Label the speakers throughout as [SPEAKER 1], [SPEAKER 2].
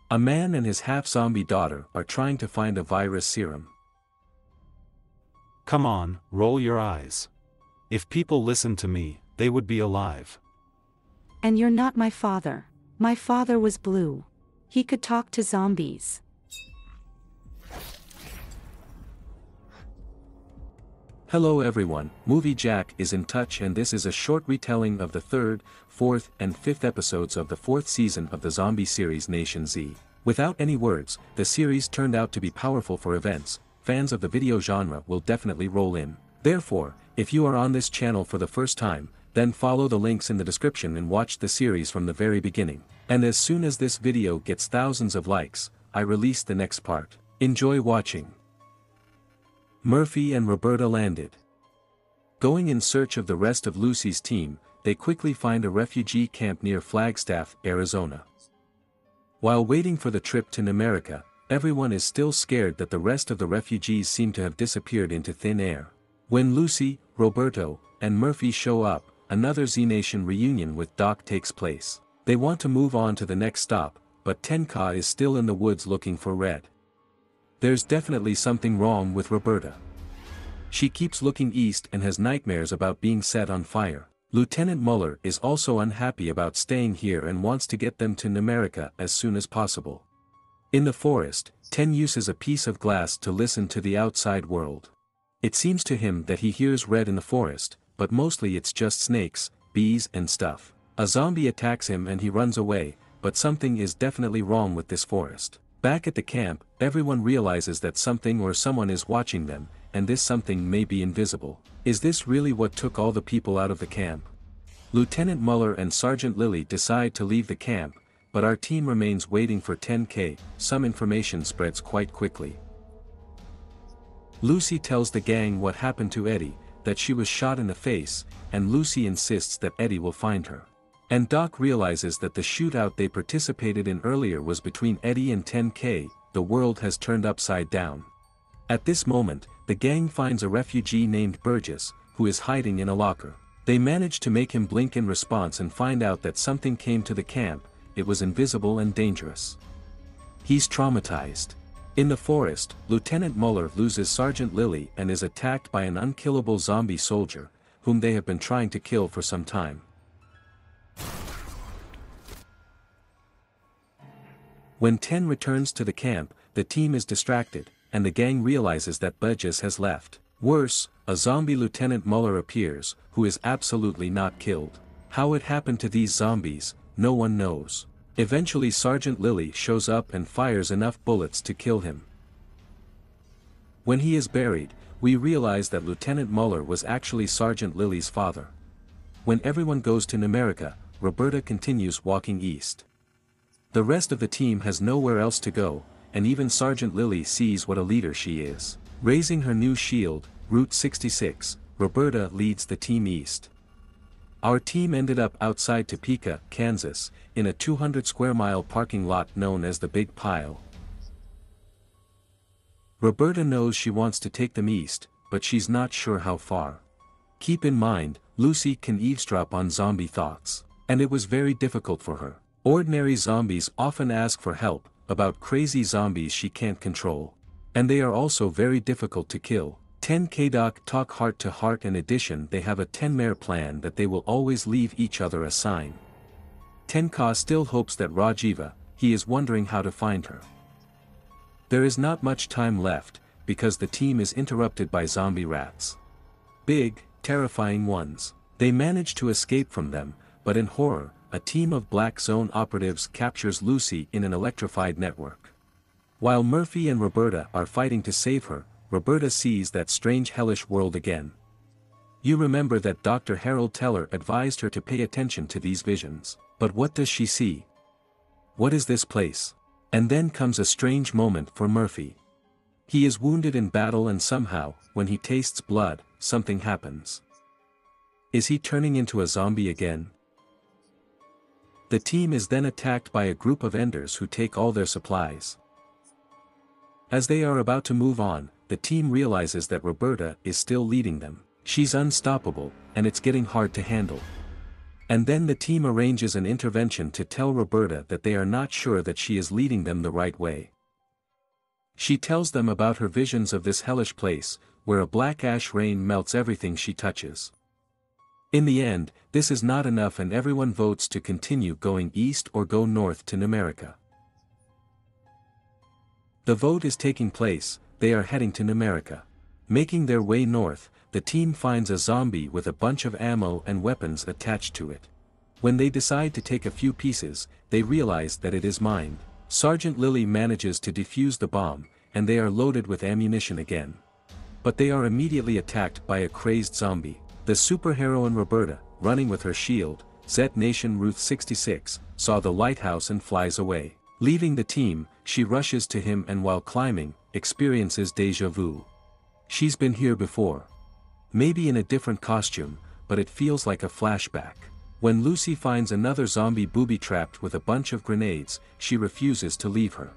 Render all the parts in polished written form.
[SPEAKER 1] A man and his half-zombie daughter are trying to find a virus serum.
[SPEAKER 2] Come on, roll your eyes. If people listened to me, they would be alive.
[SPEAKER 3] And you're not my father. My father was blue. He could talk to zombies.
[SPEAKER 1] Hello everyone, Movie Jack is in touch, and this is a short retelling of the 3rd, 4th and 5th episodes of the 4th season of the zombie series Nation Z. Without any words, the series turned out to be powerful for events. Fans of the video genre will definitely roll in. Therefore, if you are on this channel for the first time, then follow the links in the description and watch the series from the very beginning. And as soon as this video gets thousands of likes, I release the next part. Enjoy watching. Murphy and Roberta landed. Going in search of the rest of Lucy's team, they quickly find a refugee camp near Flagstaff, Arizona. While waiting for the trip to America, everyone is still scared that the rest of the refugees seem to have disappeared into thin air. When Lucy, Roberto, and Murphy show up, another Z-Nation reunion with Doc takes place. They want to move on to the next stop, but Tenka is still in the woods looking for Red. There's definitely something wrong with Roberta. She keeps looking east and has nightmares about being set on fire. Lieutenant Muller is also unhappy about staying here and wants to get them to America as soon as possible. In the forest, Ten uses a piece of glass to listen to the outside world. It seems to him that he hears Red in the forest, but mostly it's just snakes, bees and stuff. A zombie attacks him and he runs away, but something is definitely wrong with this forest. Back at the camp, everyone realizes that something or someone is watching them, and this something may be invisible. Is this really what took all the people out of the camp? Lieutenant Muller and Sergeant Lilly decide to leave the camp, but our team remains waiting for 10K. Some information spreads quite quickly. Lucy tells the gang what happened to Eddie, that she was shot in the face, and Lucy insists that Eddie will find her. And Doc realizes that the shootout they participated in earlier was between Eddie and 10K. The world has turned upside down. At this moment, the gang finds a refugee named Burgess, who is hiding in a locker. They manage to make him blink in response and find out that something came to the camp. It was invisible and dangerous. He's traumatized. In the forest, Lieutenant Muller loses Sergeant Lilly and is attacked by an unkillable zombie soldier, whom they have been trying to kill for some time. When 10 returns to the camp, the team is distracted, and the gang realizes that Burgess has left. Worse, a zombie Lieutenant Muller appears, who is absolutely not killed. How it happened to these zombies, no one knows. Eventually Sergeant Lilly shows up and fires enough bullets to kill him. When he is buried, we realize that Lieutenant Muller was actually Sergeant Lilly's father. When everyone goes to America, Roberta continues walking east. The rest of the team has nowhere else to go, and even Sergeant Lilly sees what a leader she is. Raising her new shield, Route 66, Roberta leads the team east. Our team ended up outside Topeka, Kansas, in a 200-square-mile parking lot known as the Big Pile. Roberta knows she wants to take them east, but she's not sure how far. Keep in mind, Lucy can eavesdrop on zombie thoughts, and it was very difficult for her. Ordinary zombies often ask for help, about crazy zombies she can't control. And they are also very difficult to kill. 10K Doc talk heart to heart. In addition, they have a 10-mare plan that they will always leave each other a sign. 10K still hopes that Rajiva, he is wondering how to find her. There is not much time left, because the team is interrupted by zombie rats. Big, terrifying ones. They manage to escape from them, but in horror, a team of Black Zone operatives captures Lucy in an electrified network. While Murphy and Roberta are fighting to save her, Roberta sees that strange hellish world again. You remember that Dr. Harold Teller advised her to pay attention to these visions, but what does she see? What is this place? And then comes a strange moment for Murphy. He is wounded in battle and somehow, when he tastes blood, something happens. Is he turning into a zombie again? The team is then attacked by a group of Enders who take all their supplies. As they are about to move on, the team realizes that Roberta is still leading them. She's unstoppable, and it's getting hard to handle. And then the team arranges an intervention to tell Roberta that they are not sure that she is leading them the right way. She tells them about her visions of this hellish place, where a black ash rain melts everything she touches. In the end, this is not enough and everyone votes to continue going east or go north to Numerica. The vote is taking place, they are heading to Numerica. Making their way north, the team finds a zombie with a bunch of ammo and weapons attached to it. When they decide to take a few pieces, they realize that it is mined. Sergeant Lily manages to defuse the bomb, and they are loaded with ammunition again. But they are immediately attacked by a crazed zombie. The superheroine Roberta, running with her shield, Zet Nation Ruth 66, saw the lighthouse and flies away. Leaving the team, she rushes to him and while climbing, experiences déjà vu. She's been here before. Maybe in a different costume, but it feels like a flashback. When Lucy finds another zombie booby-trapped with a bunch of grenades, she refuses to leave her.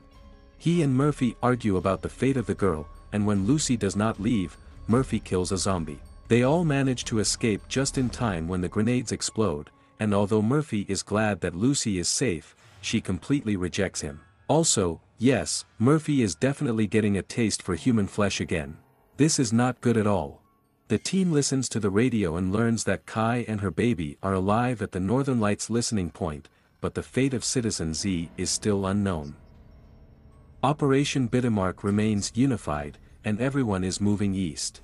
[SPEAKER 1] He and Murphy argue about the fate of the girl, and when Lucy does not leave, Murphy kills a zombie. They all manage to escape just in time when the grenades explode, and although Murphy is glad that Lucy is safe, she completely rejects him. Also, yes, Murphy is definitely getting a taste for human flesh again. This is not good at all. The team listens to the radio and learns that Kai and her baby are alive at the Northern Lights listening point, but the fate of Citizen Z is still unknown. Operation Bittermark remains unified, and everyone is moving east.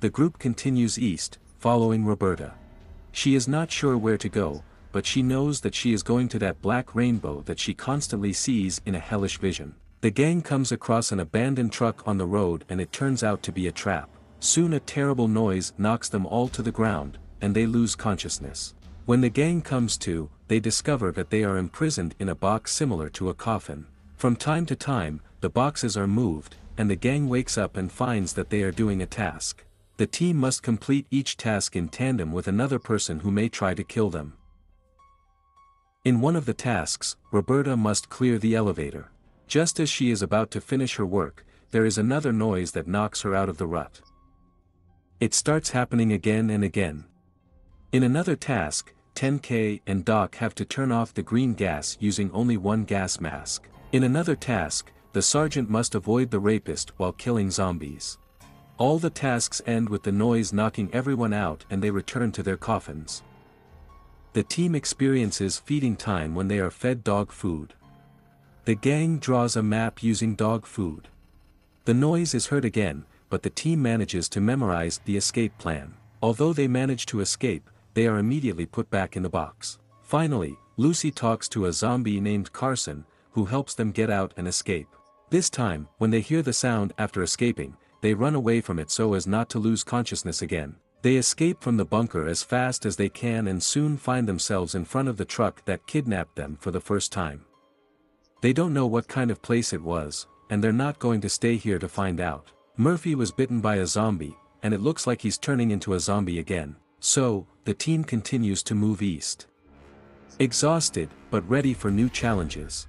[SPEAKER 1] The group continues east, following Roberta. She is not sure where to go, but she knows that she is going to that black rainbow that she constantly sees in a hellish vision. The gang comes across an abandoned truck on the road and it turns out to be a trap. Soon a terrible noise knocks them all to the ground, and they lose consciousness. When the gang comes to, they discover that they are imprisoned in a box similar to a coffin. From time to time, the boxes are moved, and the gang wakes up and finds that they are doing a task. The team must complete each task in tandem with another person who may try to kill them. In one of the tasks, Roberta must clear the elevator. Just as she is about to finish her work, there is another noise that knocks her out of the rut. It starts happening again and again. In another task, 10K and Doc have to turn off the green gas using only one gas mask. In another task, the sergeant must avoid the rapist while killing zombies. All the tasks end with the noise knocking everyone out and they return to their coffins. The team experiences feeding time when they are fed dog food. The gang draws a map using dog food. The noise is heard again, but the team manages to memorize the escape plan. Although they manage to escape, they are immediately put back in the box. Finally, Lucy talks to a zombie named Carson, who helps them get out and escape. This time, when they hear the sound after escaping, they run away from it so as not to lose consciousness again. They escape from the bunker as fast as they can and soon find themselves in front of the truck that kidnapped them for the first time. They don't know what kind of place it was, and they're not going to stay here to find out. Murphy was bitten by a zombie, and it looks like he's turning into a zombie again. So, the team continues to move east. Exhausted, but ready for new challenges.